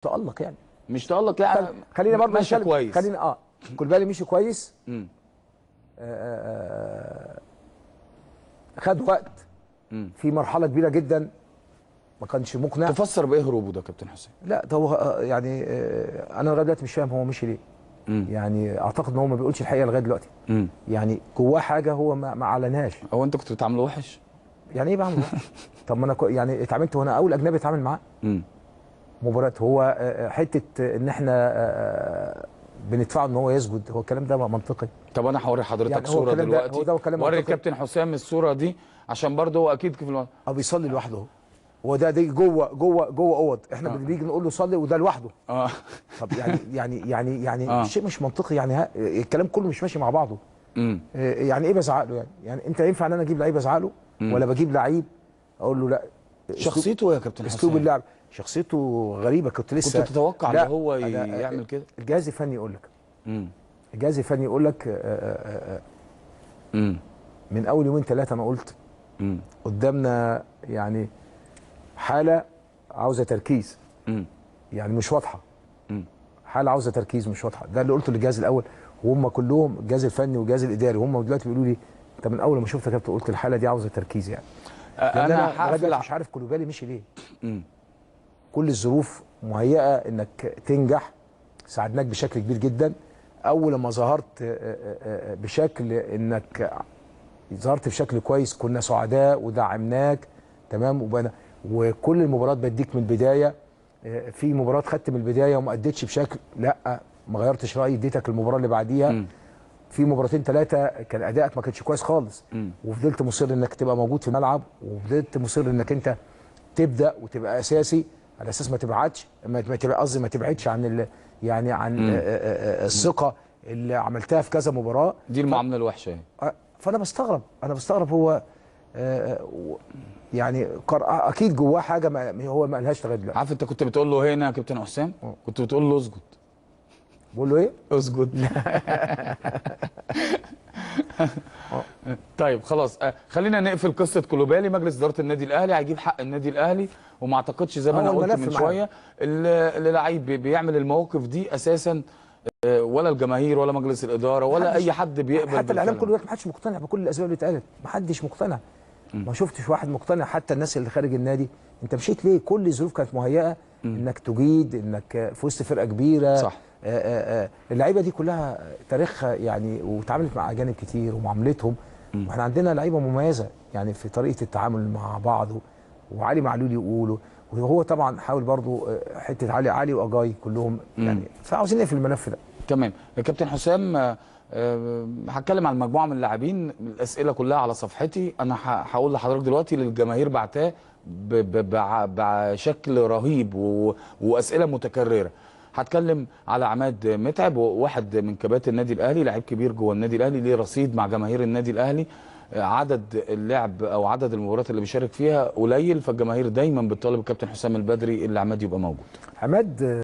تألق يعني. مش تألق لا، خلينا برضه ماشي كويس. خلينا كوليبالي مشي كويس. خد وقت في مرحله كبيره جدا ما كانش مقنع. تفسر بايه هروبه ده كابتن حسام؟ لا ده هو يعني انا لغايه دلوقتي مش فاهم هو مشي ليه. يعني اعتقد ان هو ما بيقولش الحقيقه لغايه دلوقتي. يعني جواه حاجه هو ما اعلنهاش. هو انت كنت بتعامله وحش؟ يعني ايه بعمل وحش؟ طب ما انا يعني اتعاملت وانا اول اجنبي اتعامل معاه. مباراه هو حته ان احنا بندفعه ان هو يسجد، هو الكلام ده منطقي؟ طب انا هوري حضرتك يعني صوره دلوقتي. هو ده كلام وري الكابتن حسام الصوره دي عشان برضه هو اكيد في او بيصلي لوحده. هو دي جوه اوض، احنا بنيجي نقول له صلي وده لوحده. طب يعني شيء مش منطقي يعني. الكلام كله مش ماشي مع بعضه. يعني ايه بزعق له؟ يعني انت ينفع ان انا اجيب لعيب ازعق له ولا بجيب لعيب اقول له لا؟ شخصيته يا كابتن حسام، اسلوب اللعب شخصيته غريبه. كنت كنت تتوقع ان هو يعمل كده؟ الجهاز الفني يقول لك. الجهاز الفني يقول لك من اول يومين ثلاثه انا قلت قدامنا يعني حاله عاوزه تركيز. يعني مش واضحه. حاله عاوزه تركيز مش واضحه. ده اللي قلته للجهاز الاول، وهم كلهم الجهاز الفني والجهاز الاداري هم دلوقتي بيقولوا لي انت من اول ما شفتك يا كابتن قلت الحاله دي عاوزه تركيز. يعني انا مش عارف كوليبالي مشي ليه. كل الظروف مهيئه انك تنجح، ساعدناك بشكل كبير جدا. اول ما ظهرت بشكل انك ظهرت بشكل كويس كنا سعداء ودعمناك تمام. وكل المباريات بديك من البدايه. في مباراه خدت من البدايه وما اديتش بشكل، لا ما غيرتش رايي، اديتك المباراه اللي بعديها. في مباراتين ثلاثه كان ادائك ما كانش كويس خالص. وفضلت مصر انك تبقى موجود في الملعب، وفضلت مصر انك انت تبدا وتبقى اساسي على اساس ما تبعدش، ما تبعدش عن يعني عن الثقه اللي عملتها في كذا مباراه. دي المعامله الوحشه يعني. فانا بستغرب هو يعني اكيد جواه حاجه هو ما قالهاش لغايه دلوقتي. عارف انت كنت بتقول له هنا يا كابتن حسام؟ كنت بتقول له اسجد. بقول له ايه؟ اسجد. طيب خلاص، خلينا نقفل قصه كولوبالي. مجلس اداره النادي الاهلي هيجيب حق النادي الاهلي، وما اعتقدش زي ما انا قلت من شويه اللي لعيب بيعمل المواقف دي اساسا ولا الجماهير ولا مجلس الاداره ولا اي حد بيقبل. حتى الاعلام كله دلوقتي ما حدش مقتنع بكل الاسباب اللي اتقالت، ما حدش مقتنع. ما شفتش واحد مقتنع. حتى الناس اللي خارج النادي، انت مشيت ليه؟ كل الظروف كانت مهيئه انك تجيد، انك في وسط فرقه كبيره. صح. اللعيبه دي كلها تاريخها يعني، وتعاملت مع اجانب كتير ومعاملتهم. واحنا عندنا لعيبه مميزه يعني في طريقه التعامل مع بعض. وعلي معلول يقولوا، وهو طبعا حاول برضو حته علي واجاي كلهم يعني. فعاوزين نقفل الملف ده. تمام يا كابتن حسام. هتكلم عن مجموعه من اللاعبين، الاسئله كلها على صفحتي. انا هقول لحضرتك دلوقتي للجماهير بعتاه بشكل رهيب واسئله متكرره. هتكلم على عماد متعب، واحد من كباتن النادي الاهلي، لاعب كبير جوه النادي الاهلي، ليه رصيد مع جماهير النادي الاهلي. عدد اللعب او عدد المباريات اللي بيشارك فيها قليل، فالجماهير دايما بتطالب الكابتن حسام البدري اللي عماد يبقى موجود. عماد